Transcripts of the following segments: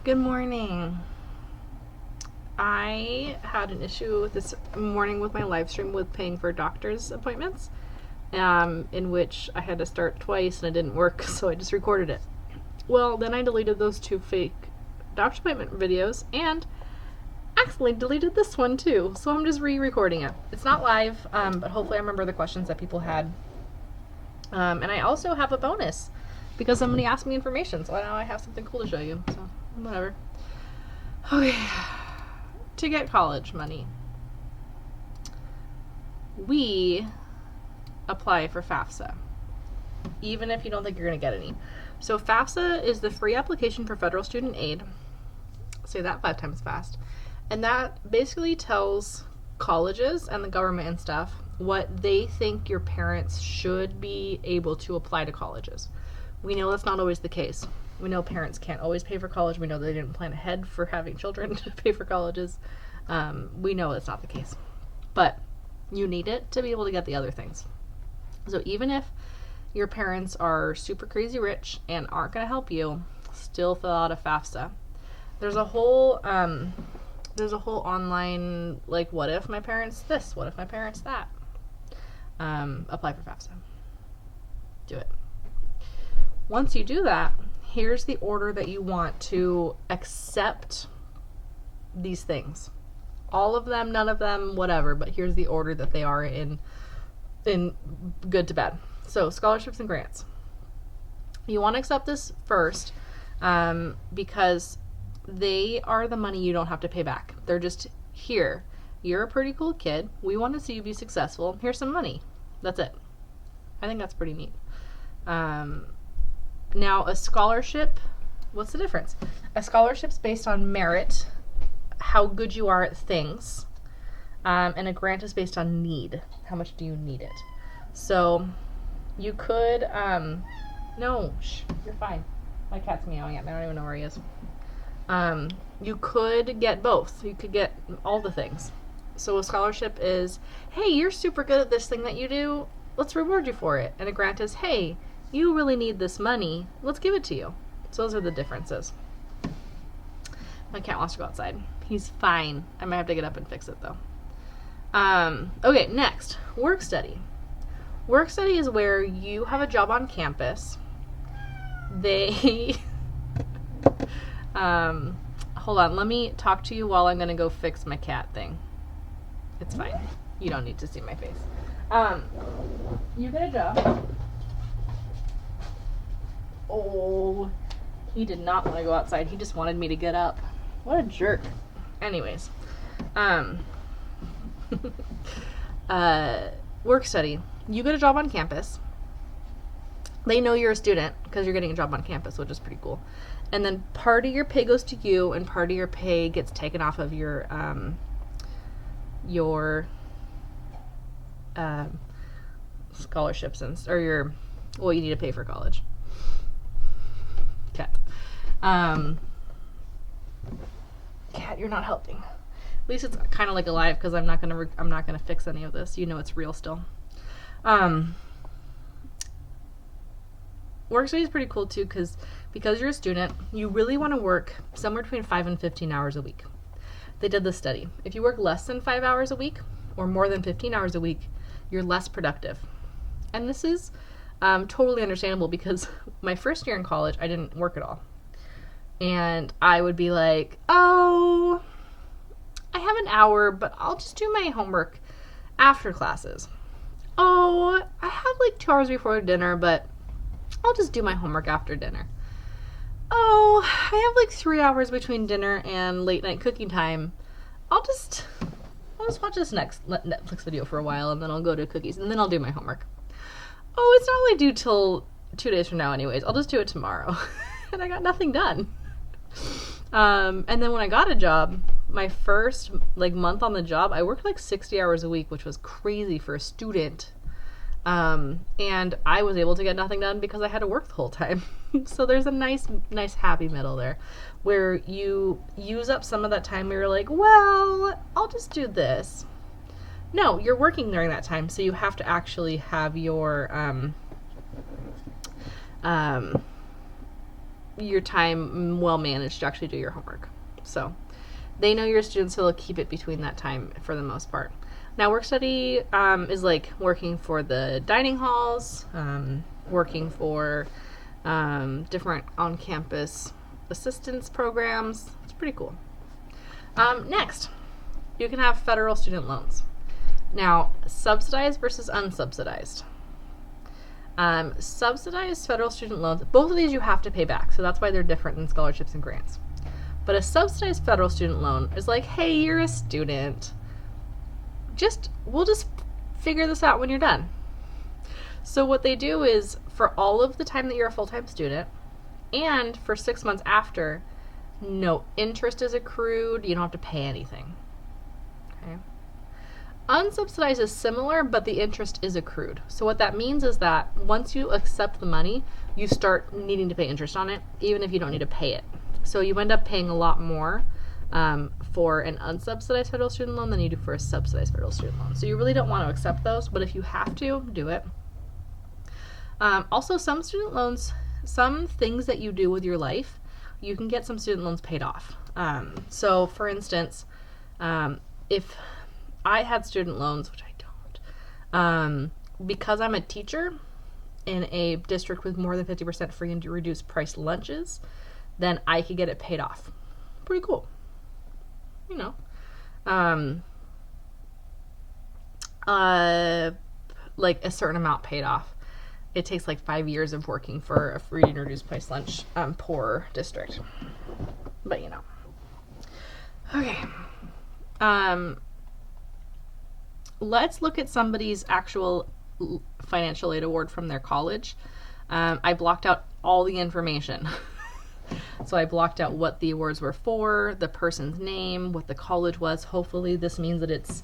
Good morning. I had an issue this morning with my live stream with paying for doctor's appointments, in which I had to start twice and it didn't work, so I just recorded it. Well, then I deleted those two fake doctor's appointment videos and accidentally deleted this one too, so I'm just re-recording it. It's not live, but hopefully I remember the questions that people had. And I also have a bonus because somebody asked me information, so now I have something cool to show you, so whatever. Okay, to get college money, we apply for FAFSA, even if you don't think you're going to get any. So FAFSA is the free application for federal student aid. Say that 5 times fast. And that basically tells colleges and the government and stuff what they think your parents should be able to apply to colleges. We know that's not always the case. We know parents can't always pay for college. We know they didn't plan ahead for having children to pay for colleges. We know it's not the case. But you need it to be able to get the other things. So even if your parents are super crazy rich and aren't going to help you, still fill out a FAFSA. There's a whole online, like, what if my parents this? What if my parents that? Apply for FAFSA. Do it. Once you do that, here's the order that you want to accept these things. All of them, none of them, whatever, but here's the order that they are in good to bad. So, scholarships and grants. You want to accept this first because they are the money you don't have to pay back. They're just here. You're a pretty cool kid. We want to see you be successful. Here's some money. That's it. I think that's pretty neat. Now, a scholarship, what's the difference? A scholarship's based on merit, how good you are at things, and a grant is based on need. How much do you need it? So, you could, no, shh, you're fine. My cat's meowing at me. I don't even know where he is. You could get both. You could get all the things. So a scholarship is, hey, you're super good at this thing that you do. Let's reward you for it. And a grant is, hey, you really need this money. Let's give it to you. So those are the differences. My cat wants to go outside. He's fine. I might have to get up and fix it, though. Okay, next. Work study. Work study is where you have a job on campus. They... hold on. Let me talk to you while I'm going to go fix my cat thing. It's fine. You don't need to see my face. You get a job. Oh, he did not want to go outside. He just wanted me to get up. What a jerk. Anyways, work study. You get a job on campus. They know you're a student because you're getting a job on campus, which is pretty cool. And then part of your pay goes to you, and part of your pay gets taken off of your scholarships or your what you need to pay for college. Cat. Cat, you're not helping. At least it's kind of like alive because I'm not gonna fix any of this. You know it's real still. Work study is pretty cool too because you're a student, you really want to work somewhere between 5 and 15 hours a week. They did this study. If you work less than 5 hours a week or more than 15 hours a week, you're less productive. And this is totally understandable because my first year in college, I didn't work at all. And I would be like, oh, I have an hour, but I'll just do my homework after classes. Oh, I have like 2 hours before dinner, but I'll just do my homework after dinner. Oh, I have like 3 hours between dinner and late night cooking time. I'll just watch this next Netflix video for a while, and then I'll go to cookies, and then I'll do my homework. Oh, it's not really due till 2 days from now anyways. I'll just do it tomorrow. And I got nothing done. And then when I got a job, my first month on the job, I worked like 60 hours a week, which was crazy for a student. And I was able to get nothing done because I had to work the whole time. So there's a nice happy middle there where you use up some of that time where you're like, well, I'll just do this. No, you're working during that time, so you have to actually have your your time well managed to actually do your homework. So they know your students, so they'll keep it between that time for the most part. Now, work study is like working for the dining halls, working for different on-campus assistance programs. It's pretty cool. Next, you can have federal student loans. Now, subsidized versus unsubsidized. Subsidized federal student loans, both of these you have to pay back, so that's why they're different than scholarships and grants. But a subsidized federal student loan is like, hey, you're a student. We'll just figure this out when you're done. So what they do is, for all of the time that you're a full-time student, and for 6 months after, no interest is accrued. You don't have to pay anything. Okay. Unsubsidized is similar, but the interest is accrued. So what that means is that once you accept the money, you start needing to pay interest on it, even if you don't need to pay it. So you end up paying a lot more for an unsubsidized federal student loan than you do for a subsidized federal student loan. So you really don't want to accept those, but if you have to, do it. Also, some student loans, some things that you do with your life, you can get some student loans paid off. So for instance, if I had student loans, which I don't, because I'm a teacher in a district with more than 50% free and reduced price lunches, then I could get it paid off. Pretty cool. You know. Like a certain amount paid off. It takes like 5 years of working for a free and reduced price lunch poor district. But you know. Okay. Let's look at somebody's actual financial aid award from their college. I blocked out all the information. So I blocked out what the awards were for, the person's name, what the college was. Hopefully this means that it's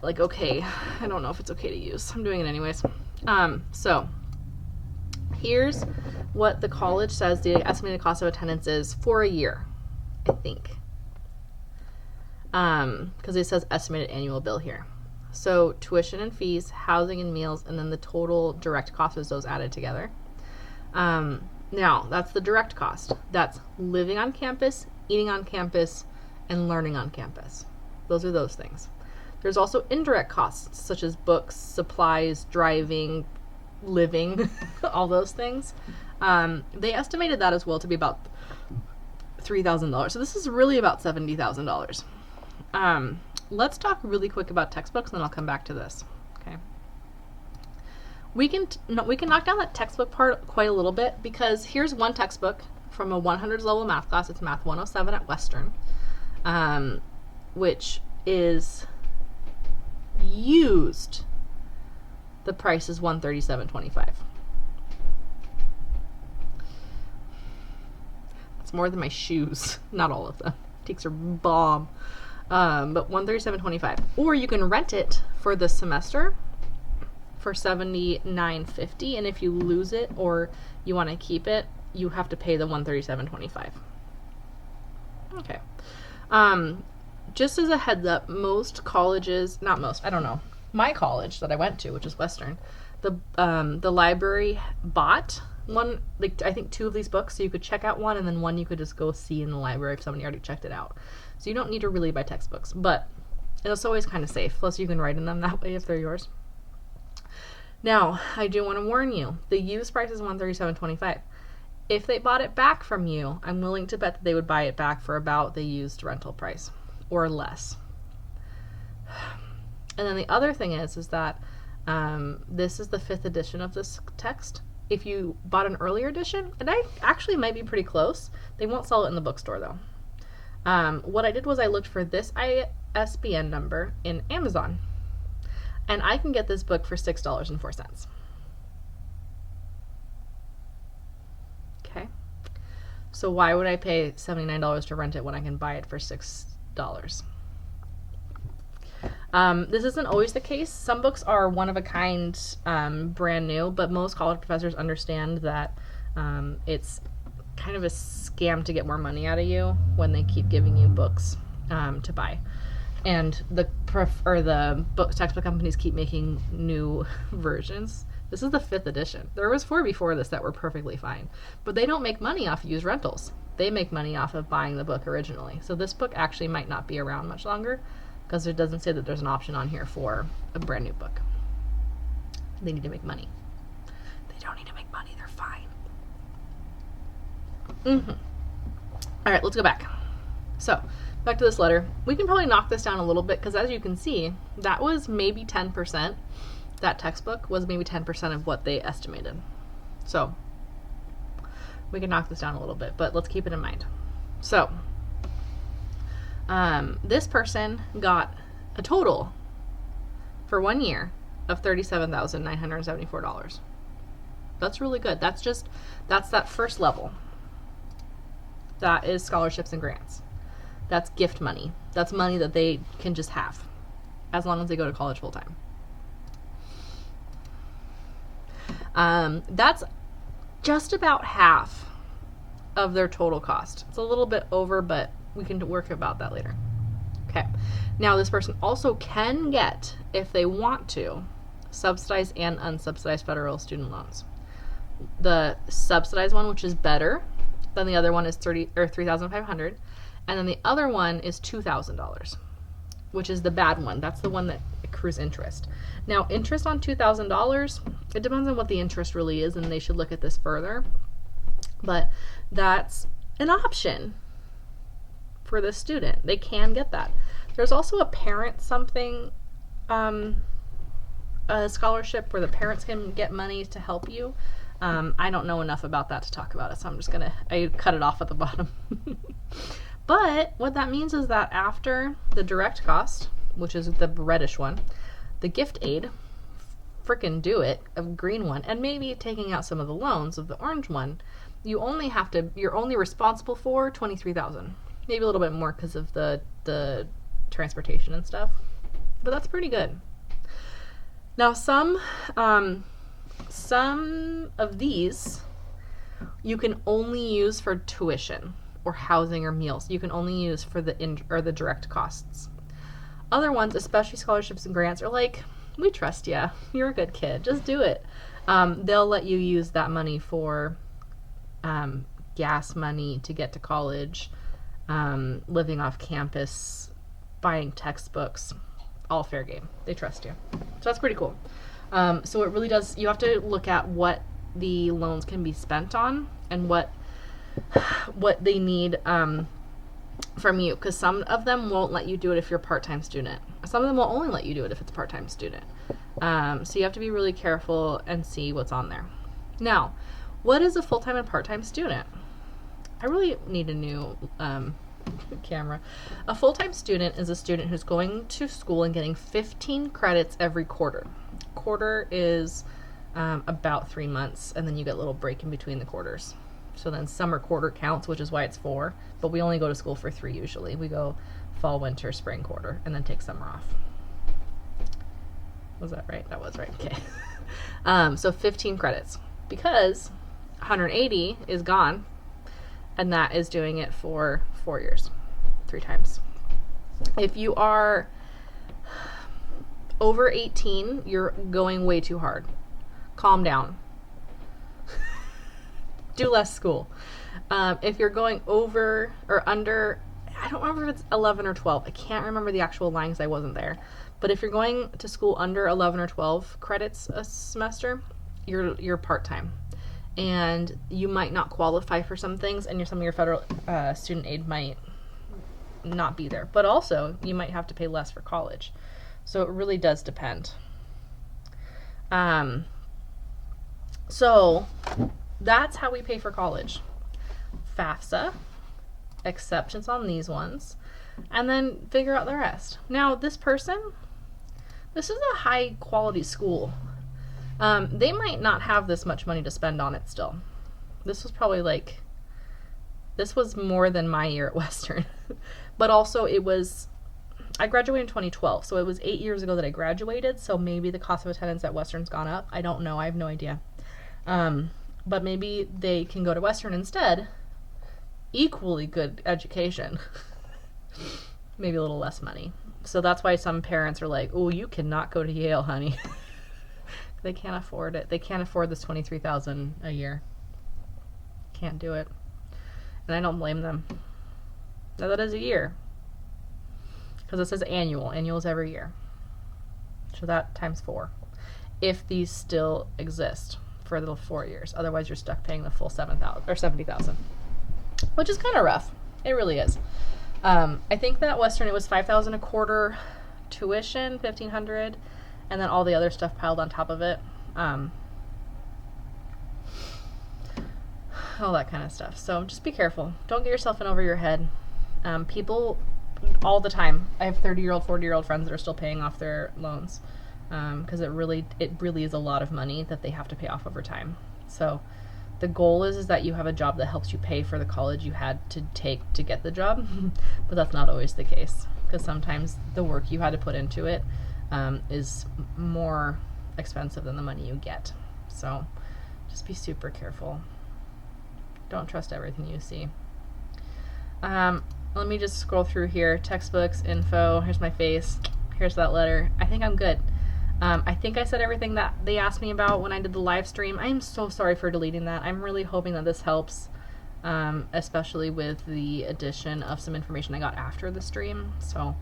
like okay. I don't know if it's okay to use. I'm doing it anyways. So here's what the college says the estimated cost of attendance is for a year, I think. Because it says estimated annual bill here. So tuition and fees, housing and meals, and then the total direct cost is those added together. Now, that's the direct cost. That's living on campus, eating on campus, and learning on campus. Those are those things. There's also indirect costs, such as books, supplies, driving, living, all those things. They estimated that as well to be about $3,000. So this is really about $70,000. Let's talk really quick about textbooks, and then I'll come back to this. Okay. We can knock down that textbook part quite a little bit, because here's one textbook from a 100 level math class. It's Math 107 at Western, which is used. The price is $137.25. That's more than my shoes. Not all of them. Takes are bomb. But $137.25. Or you can rent it for the semester for $79.50, and if you lose it or you want to keep it, you have to pay the $137.25. Okay. Just as a heads up, most colleges, not most, I don't know, my college that I went to, which is Western, the library bought one, like I think 2 of these books, so you could check out one, and then one you could just go see in the library if somebody already checked it out. So you don't need to really buy textbooks, but it's always kind of safe. Plus you can write in them that way if they're yours. Now, I do want to warn you, the used price is $137.25. If they bought it back from you, I'm willing to bet that they would buy it back for about the used rental price or less. And then the other thing is that this is the 5th edition of this text. If you bought an earlier edition, and I actually might be pretty close, they won't sell it in the bookstore though. What I did was I looked for this ISBN number in Amazon, and I can get this book for $6.04. Okay. So why would I pay $79 to rent it when I can buy it for $6? This isn't always the case. Some books are one of a kind, brand new, but most college professors understand that it's kind of a scam to get more money out of you when they keep giving you books to buy. And the textbook companies keep making new versions. This is the 5th edition. There was 4 before this that were perfectly fine. But they don't make money off used rentals. They make money off of buying the book originally. So this book actually might not be around much longer because it doesn't say that there's an option on here for a brand new book. They need to make money. They don't need to make money. They're fine. All right, let's go back. So back to this letter. We can probably knock this down a little bit because as you can see, that was maybe 10%. That textbook was maybe 10% of what they estimated. So we can knock this down a little bit, but let's keep it in mind. So this person got a total for 1 year of $37,974. That's really good. That's that first level. That is scholarships and grants. That's gift money. That's money that they can just have as long as they go to college full time. That's just about half of their total cost. It's a little bit over, but we can work about that later. Okay. Now this person also can get, if they want to, subsidized and unsubsidized federal student loans. The subsidized one, which is better than the other one, is $3,500, and then the other one is $2,000, which is the bad one. That's the one that accrues interest. Now, interest on $2,000, it depends on what the interest really is, and they should look at this further. But that's an option for the student. They can get that. There's also a parent something, a scholarship where the parents can get money to help you. I don't know enough about that to talk about it, so I'm just I cut it off at the bottom. But what that means is that after the direct cost, which is the reddish one, the gift aid, frickin' do it, a green one, and maybe taking out some of the loans of the orange one, you're only responsible for $23,000. Maybe a little bit more because of the transportation and stuff. But that's pretty good. Now some of these you can only use for tuition or housing or meals. You can only use for the direct costs. Other ones, especially scholarships and grants, are like, we trust you. You're a good kid. Just do it. They'll let you use that money for gas money to get to college, living off campus, buying textbooks, all fair game. They trust you. So that's pretty cool. So it really does, you have to look at what the loans can be spent on and what they need from you, because some of them won't let you do it if you're a part-time student. Some of them will only let you do it if it's a part-time student. So you have to be really careful and see what's on there. Now, what is a full-time and part-time student? I really need a new camera. A full-time student is a student who's going to school and getting 15 credits every quarter. Quarter is about 3 months, and then you get a little break in between the quarters. So then summer quarter counts, which is why it's 4, but we only go to school for 3 usually. We go fall, winter, spring quarter, and then take summer off. Was that right? That was right. Okay. So 15 credits, because 180 is gone, and that is doing it for 4 years, 3 times. If you are over 18, you're going way too hard. Calm down. Do less school. If you're going over or under, I don't remember if it's 11 or 12. I can't remember the actual line because I wasn't there. But if you're going to school under 11 or 12 credits a semester, you're part-time. And you might not qualify for some things, and some of your federal student aid might not be there. But also, you might have to pay less for college. So it really does depend. So that's how we pay for college. FAFSA, exceptions on these ones, and then figure out the rest. Now, this is a high quality school. They might not have this much money to spend on it still. This was more than my year at Western. But also I graduated in 2012, so it was 8 years ago that I graduated, so maybe the cost of attendance at Western's gone up. I don't know. I have no idea. But maybe they can go to Western instead. Equally good education. Maybe a little less money. So that's why some parents are like, oh, you cannot go to Yale, honey. They can't afford it. They can't afford this $23,000 a year. Can't do it. And I don't blame them. Now that is a year. Because it says annual. Annual is every year. So that times 4. If these still exist for the 4 years. Otherwise you're stuck paying the full $7,000 or $70,000. Which is kind of rough. It really is. I think that Western, it was $5,000 a quarter tuition, $1,500, and then all the other stuff piled on top of it. All that kind of stuff. So just be careful. Don't get yourself in over your head. People all the time. I have 30-year-old, 40-year-old friends that are still paying off their loans because it really is a lot of money that they have to pay off over time. So the goal is that you have a job that helps you pay for the college you had to take to get the job, but that's not always the case because sometimes the work you had to put into it is more expensive than the money you get. So just be super careful. Don't trust everything you see. Let me just scroll through here. Textbooks, info, here's my face, here's that letter. I think I'm good. I think I said everything that they asked me about when I did the live stream. I am so sorry for deleting that. I'm really hoping that this helps, especially with the addition of some information I got after the stream. So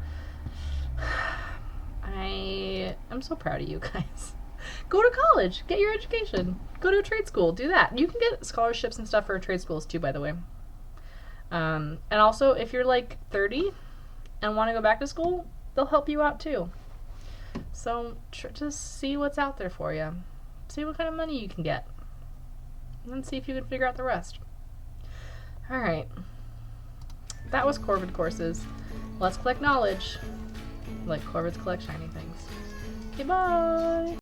I'm so proud of you guys. Go to college, get your education, go to a trade school, do that. You can get scholarships and stuff for trade schools too, by the way. And also, if you're like 30 and want to go back to school, they'll help you out too. So just see what's out there for you. See what kind of money you can get. And then see if you can figure out the rest. Alright. That was Corvid courses. Let's collect knowledge. Like Corvids collect shiny things. Okay, bye!